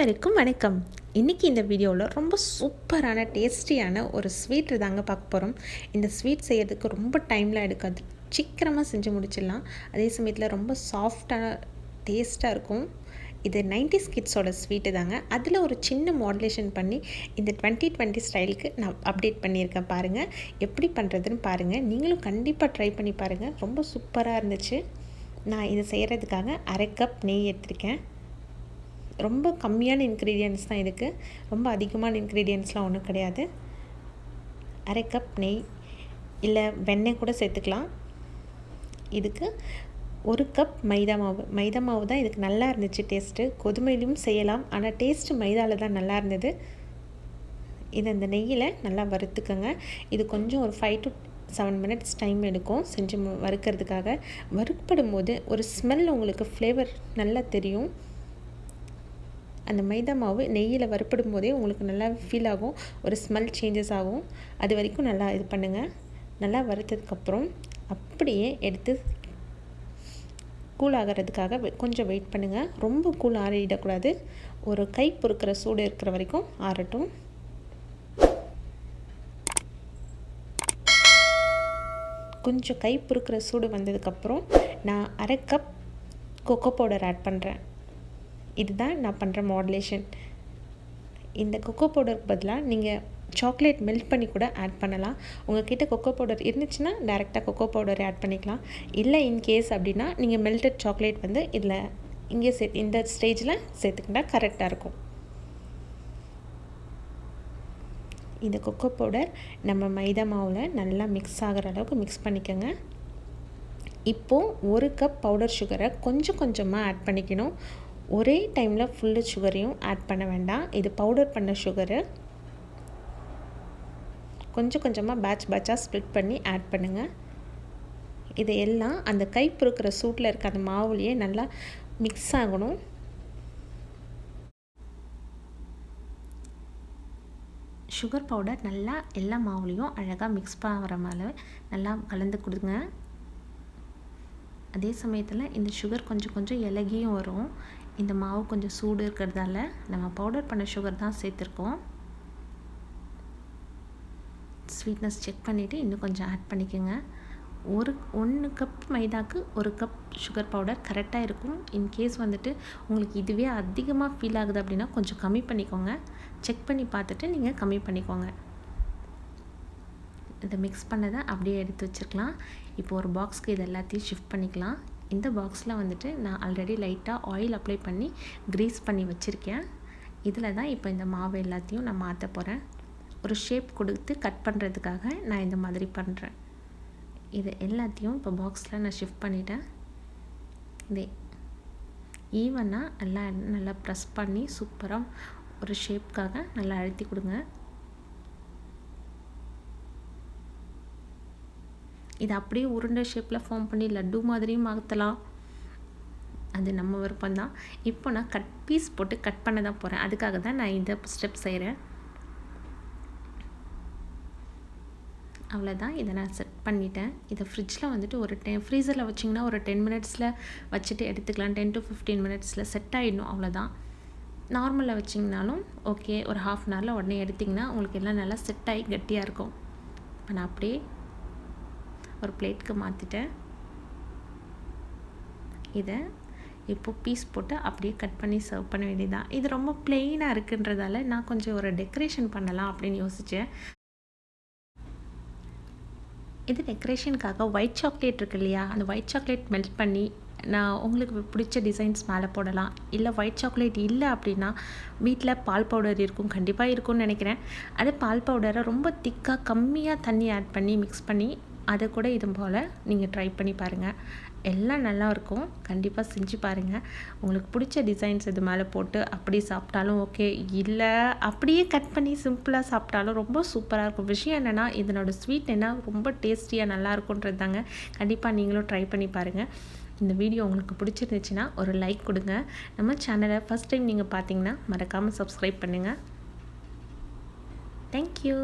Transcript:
அனைவருக்கும் வணக்கம். இன்றைக்கி இந்த வீடியோவில் ரொம்ப சூப்பரான டேஸ்டியான ஒரு ஸ்வீட் தாங்க பார்க்க போகிறோம். இந்த ஸ்வீட் செய்யறதுக்கு ரொம்ப டைம்லாம் எடுக்காது, சீக்கிரமாக செஞ்சு முடிச்சிடலாம். அதே சமயத்தில் ரொம்ப சாஃப்டாக டேஸ்ட்டாக இருக்கும். இது 90's கிட்ஸோட ஸ்வீட்டு தாங்க. அதில் ஒரு சின்ன மாடுலேஷன் பண்ணி இந்த 2020 ஸ்டைலுக்கு நான் அப்டேட் பண்ணியிருக்கேன். பாருங்கள் எப்படி பண்ணுறதுன்னு பாருங்கள். நீங்களும் கண்டிப்பாக ட்ரை பண்ணி பாருங்கள். ரொம்ப சூப்பராக இருந்துச்சு. நான் இதை செய்கிறதுக்காக 1/2 கப் நெய் எடுத்திருக்கேன். ரொம்ப கம்மியான இன்க்ரீடியன்ட்ஸ் தான் இதுக்கு, ரொம்ப அதிகமான இன்க்ரீடியன்ட்ஸ்லாம் ஒன்றும் கிடையாது. 1/2 கப் நெய் இல்லை வெண்ணெய் கூட சேர்த்துக்கலாம். இதுக்கு 1 கப் மைதா மாவு தான் இதுக்கு நல்லா இருந்துச்சு டேஸ்ட்டு. கோதுமையிலையும் செய்யலாம், ஆனால் டேஸ்ட்டு மைதாவில் தான் நல்லா இருந்தது. இதை இந்த நெய்யில் நல்லா வறுத்துக்கோங்க. இது கொஞ்சம் ஒரு 5 to 7 minutes டைம் எடுக்கும் செஞ்சு வறுக்கிறதுக்காக. வறுப்படும் போது ஒரு ஸ்மெல் உங்களுக்கு ஃப்ளேவர் நல்லா தெரியும். அந்த மைதா மாவு நெய்யில் வறுப்படும் போதே உங்களுக்கு நல்லா ஃபீல் ஆகும், ஒரு ஸ்மெல் சேஞ்சஸ் ஆகும். அது வரைக்கும் நல்லா இது பண்ணுங்கள். நல்லா வறுத்ததுக்கப்புறம் அப்படியே எடுத்து கூல் ஆகிறதுக்காக கொஞ்சம் வெயிட் பண்ணுங்கள். ரொம்ப கூல் ஆறிடக்கூடாது. ஒரு கை பொறுக்கிற சூடு இருக்கிற வரைக்கும் ஆறட்டும். கொஞ்சம் கை பொறுக்கிற சூடு வந்ததுக்கப்புறம் நான் 1/2 கப் கொக்கோ பவுடர் ஆட் பண்ணுறேன். இதுதான் நான் பண்ணுற மாடுலேஷன். இந்த கொக்கோ பவுடருக்கு பதிலாக நீங்கள் சாக்லேட் மெல்ட் பண்ணி கூட ஆட் பண்ணலாம். உங்கள் கிட்டே கொக்கோ பவுடர் இருந்துச்சுன்னா டைரெக்டாக கொக்கோ பவுடர் ஆட் பண்ணிக்கலாம். இல்லை இன்கேஸ் அப்படின்னா நீங்கள் மெல்டட் சாக்லேட் வந்து இதில் இங்கே இந்த ஸ்டேஜில் சேர்த்துக்கிட்டா கரெக்டாக இருக்கும். இந்த கொக்கோ பவுடர் நம்ம மைதா மாவில் நல்லா மிக்ஸ் ஆகிற அளவுக்கு மிக்ஸ் பண்ணிக்கோங்க. இப்போது 1 கப் பவுடர் சுகரை கொஞ்சம் கொஞ்சமாக ஆட் பண்ணிக்கணும். ஒரே டைமில் ஃபுல்லு சுகரையும் ஆட் பண்ண வேண்டாம். இது பவுடர் பண்ண சுகரு. கொஞ்சம் கொஞ்சமாக பேட்சாக ஸ்ப்ளிட் பண்ணி ஆட் பண்ணுங்கள். இது எல்லாம் அந்த கை பொறுக்கிற சூட்டில் இருக்க அந்த மாவுலேயே நல்லா மிக்ஸ் ஆகணும். சுகர் பவுடர் நல்லா எல்லா மாவுலேயும் அழகாக மிக்ஸ் ஆகிற மாதிரி நல்லா கலந்து கொடுங்க. அதே சமயத்தில் இந்த சுகர் கொஞ்சம் கொஞ்சம் இலகியும் வரும். இந்த மாவு கொஞ்சம் சூடு இருக்கிறதால நம்ம பவுடர் பண்ண சுகர் தான் சேர்த்துருக்கோம். ஸ்வீட்னஸ் செக் பண்ணிவிட்டு இன்னும் கொஞ்சம் ஆட் பண்ணிக்கோங்க. 1 கப் மைதாக்கு 1 கப் சுகர் பவுடர் கரெக்டாக இருக்கும். இன்கேஸ் வந்துட்டு உங்களுக்கு இதுவே அதிகமாக ஃபீல் ஆகுது அப்படின்னா கொஞ்சம் கம்மி பண்ணிக்கோங்க. செக் பண்ணி பார்த்துட்டு நீங்கள் கம்மி பண்ணிக்கோங்க. இதை மிக்ஸ் பண்ணதை அப்படியே எடுத்து வச்சுருக்கலாம். இப்போ ஒரு பாக்ஸ்க்கு இது எல்லாத்தையும் ஷிஃப்ட் பண்ணிக்கலாம். இந்த பாக்ஸில் வந்துட்டு நான் ஆல்ரெடி லைட்டாக ஆயில் அப்ளை பண்ணி க்ரீஸ் பண்ணி வச்சுருக்கேன். இதில் தான் இப்போ இந்த மாவு எல்லாத்தையும் நான் மாற்ற போகிறேன். ஒரு ஷேப் கொடுத்து கட் பண்ணுறதுக்காக நான் இந்த மாதிரி பண்ணுறேன். இது எல்லாத்தையும் இப்போ பாக்ஸில் நான் ஷிஃப்ட் பண்ணிட்டேன். இதே ஈவனாக நல்லா ப்ரெஸ் பண்ணி சூப்பராக ஒரு ஷேப்காக நல்லா அழுத்தி கொடுங்க. இது அப்படியே உருண்டை ஷேப்பில் ஃபார்ம் பண்ணி லட்டு மாதிரியும் மாற்றலாம், அது நம்ம விருப்பம்தான். இப்போ நான் பீஸ் போட்டு கட் பண்ண தான் போகிறேன். அதுக்காக தான் நான் இந்த ஸ்டெப் செய்கிறேன். அவ்வளோதான். இதை நான் செட் பண்ணிட்டேன். இதை ஃப்ரிட்ஜில் வந்துட்டு ஒரு ஃப்ரீசரில் வச்சிங்கன்னா ஒரு 10 minutesல வச்சுட்டு எடுத்துக்கலாம். 10 to 15 minutesல செட் ஆகிடணும். அவ்வளோதான். நார்மலில் வச்சிங்கனாலும் ஓகே, ஒரு 1/2 an hourல உடனே எடுத்திங்கன்னா உங்களுக்கு எல்லாம் நல்லா செட் ஆகி கட்டியாக இருக்கும். இப்போ நான் அப்படியே ஒரு பிளேட்டுக்கு மாற்றிட்டேன். இதை இப்போது பீஸ் போட்டு அப்படியே கட் பண்ணி சர்வ் பண்ண வேண்டியதான். இது ரொம்ப பிளெயினாக இருக்குன்றதால நான் கொஞ்சம் ஒரு டெக்கரேஷன் பண்ணலாம் அப்படின்னு யோசித்தேன். இது டெக்கரேஷனுக்காக ஒயிட் சாக்லேட் இருக்கு இல்லையா, அந்த ஒயிட் சாக்லேட் மெல்ட் பண்ணி நான் உங்களுக்கு பிடிச்ச டிசைன்ஸ் மேலே போடலாம். இல்லை ஒயிட் சாக்லேட் இல்லை அப்படின்னா வீட்டில் பால் பவுடர் இருக்கும், கண்டிப்பாக இருக்கும்னு நினைக்கிறேன். அது பால் பவுடரை ரொம்ப திக்காக கம்மியாக தண்ணி ஆட் பண்ணி மிக்ஸ் பண்ணி அதை கூட இது போல் நீங்கள் ட்ரை பண்ணி பாருங்கள். எல்லாம் நல்லாயிருக்கும். கண்டிப்பாக செஞ்சு பாருங்கள். உங்களுக்கு பிடிச்ச டிசைன்ஸ் இது மேலே போட்டு அப்படி சாப்பிட்டாலும் ஓகே, இல்லை அப்படியே கட் பண்ணி சிம்பிளாக சாப்பிட்டாலும் ரொம்ப சூப்பராக இருக்கும். விஷயம் என்னென்னா இதனோட ஸ்வீட் என்ன ரொம்ப டேஸ்டியாக நல்லாயிருக்குன்றது தாங்க. கண்டிப்பாக நீங்களும் ட்ரை பண்ணி பாருங்கள். இந்த வீடியோ உங்களுக்கு பிடிச்சிருந்துச்சுன்னா ஒரு லைக் கொடுங்க. நம்ம சேனலை ஃபஸ்ட் டைம் நீங்கள் பார்த்தீங்கன்னா மறக்காமல் சப்ஸ்கிரைப் பண்ணுங்கள். தேங்க்யூ.